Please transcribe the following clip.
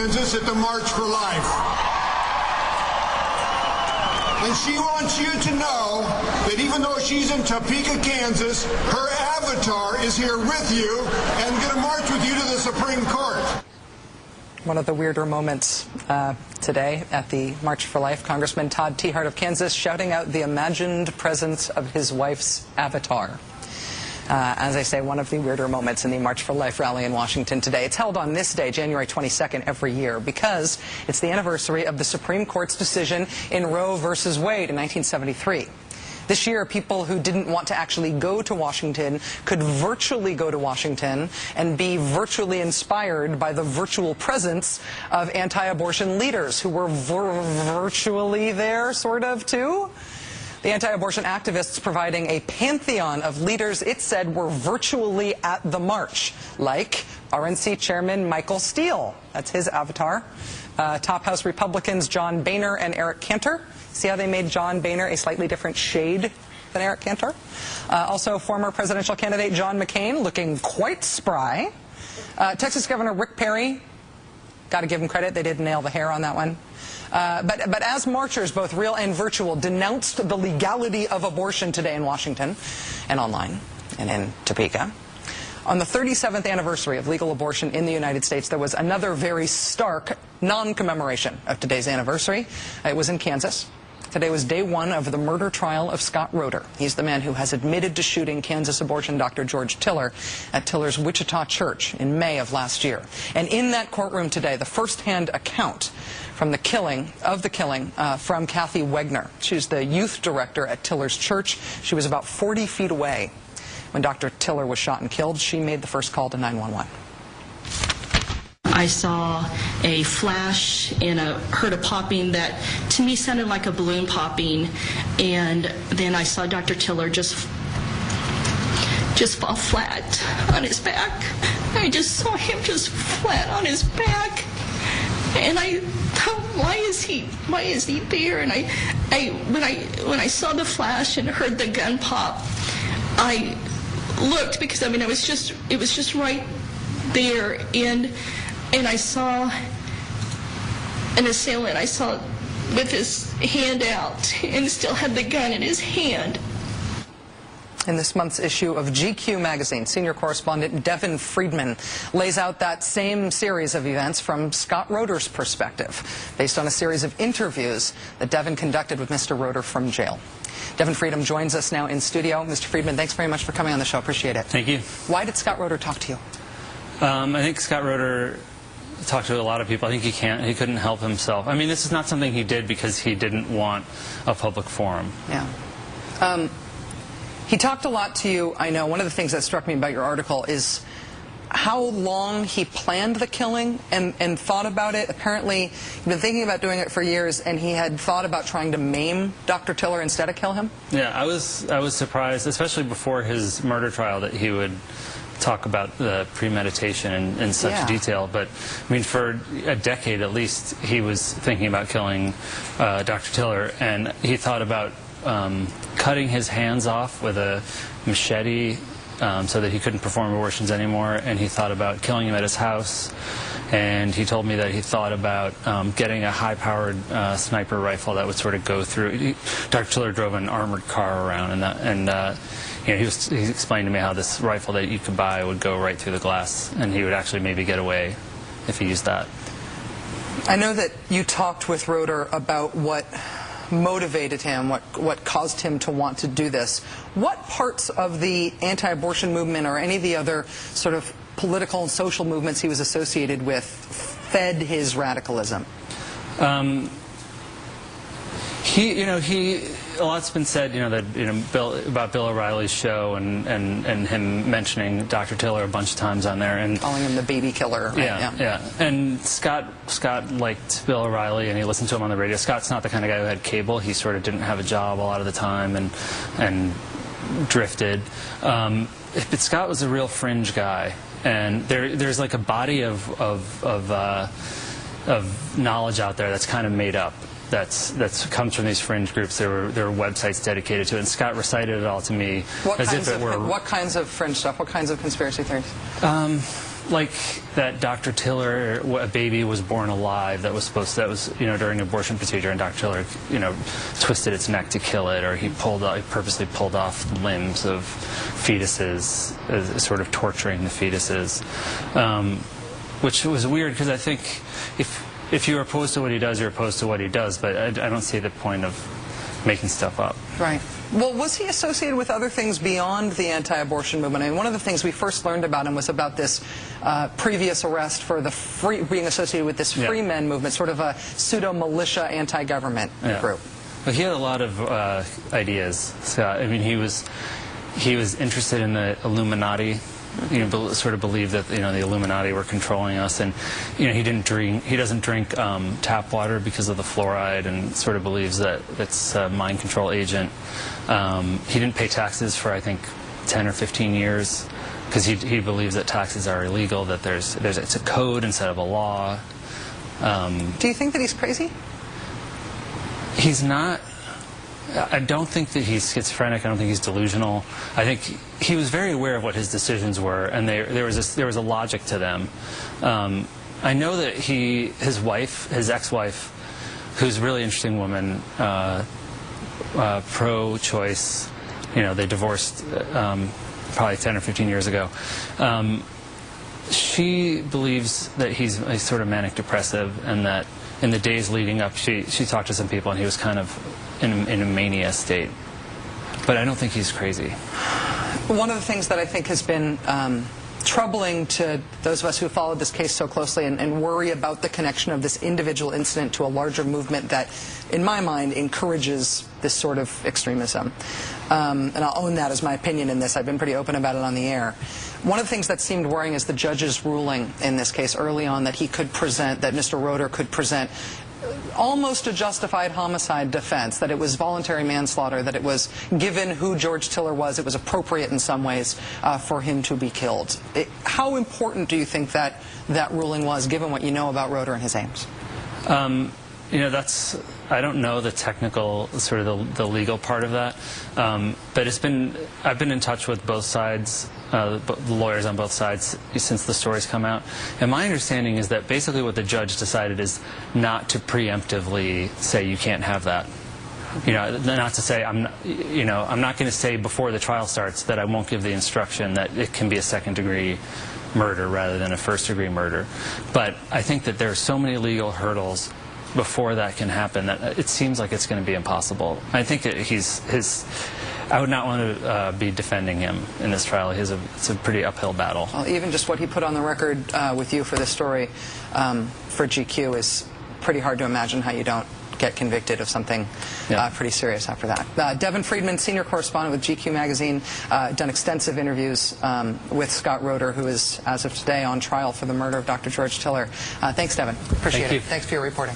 Kansas at the March for Life. And she wants you to know that even though she's in Topeka, Kansas, her avatar is here with you and going to march with you to the Supreme Court. One of the weirder moments today at the March for Life, Congressman Todd Tiahrt of Kansas shouting out the imagined presence of his wife's avatar. As I say, one of the weirder moments in the March for Life rally in Washington today. It's held on this day, January 22nd, every year, because it's the anniversary of the Supreme Court's decision in Roe versus Wade in 1973. This year, people who didn't want to actually go to Washington could virtually go to Washington and be virtually inspired by the virtual presence of anti-abortion leaders who were virtually there, sort of, too. The anti-abortion activists providing a pantheon of leaders it said were virtually at the march, like RNC Chairman Michael Steele. That's his avatar. Top House Republicans John Boehner and Eric Cantor. See how they made John Boehner a slightly different shade than Eric Cantor? Also, former presidential candidate John McCain looking quite spry. Texas Governor Rick Perry, got to give him credit, they did nail the hair on that one. But as marchers, both real and virtual, denounced the legality of abortion today in Washington and online and in Topeka. On the 37th anniversary of legal abortion in the United States, there was another very stark non-commemoration of today's anniversary. It was in Kansas. Today was day one of the murder trial of Scott Roeder. He's the man who has admitted to shooting Kansas abortion Dr.George Tiller at Tiller's Wichita church in May of last year. And in that courtroom today, the first-hand account from the killing from Kathy Wegner. She's the youth director at Tiller's church. She was about 40 feet away when Dr. Tiller was shot and killed. She made the first call to 911. I saw a flash and heard a popping that to me sounded like a balloon popping, and then I saw Dr. Tiller just fall flat on his back. I just saw him just flat on his back, and I thought, why is he there? And when I saw the flash and heard the gun pop, I looked because it was just right there, and I saw an assailant. I saw with his hand out and still had the gun in his hand. In this month's issue of GQ magazine, senior correspondent Devin Friedman lays out that same series of events from Scott Roeder's perspective, based on a series of interviews that Devin conducted with Mr. Roeder from jail. Devin Friedman joins us now in studio. Mr. Friedman, thanks very much for coming on the show. Appreciate it. Thank you. Why did Scott Roeder talk to you? I think Scott Roeder talked to a lot of people. I think he couldn't help himself. I mean, this is not something he did because he didn't want a public forum. Yeah. He talked a lot to you, I know. One of the things that struck me about your article is how long he planned the killing and thought about it. Apparently, he'd been thinking about doing it for years, and he had thought about trying to maim Dr. Tiller instead of kill him. Yeah, I was surprised, especially before his murder trial, that he would talk about the premeditation in such detail. But I mean, for a decade at least, he was thinking about killing Dr. Tiller, and he thought about cutting his hands off with a machete so that he couldn't perform abortions anymore, and he thought about killing him at his house, and he told me that he thought about getting a high-powered sniper rifle that would sort of go through. Dr. Tiller drove an armored car around, he explained to me how this rifle that you could buy would go right through the glass, and he would actually maybe get away if he used that. I know that you talked with Roeder about what motivated him, what caused him to want to do this. What parts of the anti-abortion movement or any of the other sort of political and social movements he was associated with fed his radicalism? A lot's been said, about Bill O'Reilly's show and him mentioning Dr. Tiller a bunch of times on there, and calling him the baby killer. Right? Yeah. And Scott liked Bill O'Reilly, and he listened to him on the radio. Scott's not the kind of guy who had cable. He sort of didn't have a job a lot of the time and drifted. But Scott was a real fringe guy, and there's like a body of knowledge out there that's kind of made up. That's comes from these fringe groups. There were websites dedicated to it, and Scott recited it all to me as if it were. What kinds of fringe stuff? What kinds of conspiracy theories? like that Dr. Tiller, a baby was born alive that was during an abortion procedure, and Dr. Tiller, twisted its neck to kill it, or he purposely pulled off limbs of fetuses, sort of torturing the fetuses, which was weird because I think if you're opposed to what he does, you're opposed to what he does, but I don't see the point of making stuff up. Right. Well, was he associated with other things beyond the anti-abortion movement? I mean, one of the things we first learned about him was about this previous arrest for being associated with this Free Men movement, sort of a pseudo-militia anti-government group. Well, he had a lot of ideas, Scott. I mean, he was interested in the Illuminati. Sort of believed that the Illuminati were controlling us, and he doesn't drink tap water because of the fluoride, and sort of believes that it's a mind control agent. He didn't pay taxes for I think 10 or 15 years because he believes that taxes are illegal, that it's a code instead of a law. Do you think that he's crazy? He's not. I don't think that he's schizophrenic. I don't think he's delusional. I think he was very aware of what his decisions were, and there was a logic to them. I know that his ex-wife, who's a really interesting woman, pro-choice. They divorced probably 10 or 15 years ago. She believes that he's sort of manic-depressive, and that in the days leading up, she talked to some people, and he was kind of in a mania state. But I don't think he's crazy. One of the things that I think has been troubling to those of us who followed this case so closely and worry about the connection of this individual incident to a larger movement that, in my mind, encourages this sort of extremism. And I'll own that as my opinion in this. I've been pretty open about it on the air. One of the things that seemed worrying is the judge's ruling in this case early on that Mr. Roeder could present almost a justified homicide defense, that it was voluntary manslaughter, that it was, given who George Tiller was, it was appropriate in some ways for him to be killed. How important do you think that ruling was, given what you know about Roeder and his aims? I don't know the technical, sort of the legal part of that, but I've been in touch with both sides, the lawyers on both sides since the stories come out, and my understanding is that basically what the judge decided is not to preemptively say you can't have that. Not to say I'm not going to say before the trial starts that I won't give the instruction that it can be a second-degree murder rather than a first-degree murder, but I think that there are so many legal hurdles before that can happen that it seems like it's going to be impossible. I think that I would not want to be defending him in this trial. It's a pretty uphill battle. Well, even just what he put on the record with you for this story for GQ is pretty hard to imagine how you don't get convicted of something pretty serious after that. Devin Friedman, senior correspondent with GQ magazine, done extensive interviews with Scott Roeder, who is, as of today, on trial for the murder of Dr. George Tiller. Thanks, Devin. Appreciate it. Thanks for your reporting.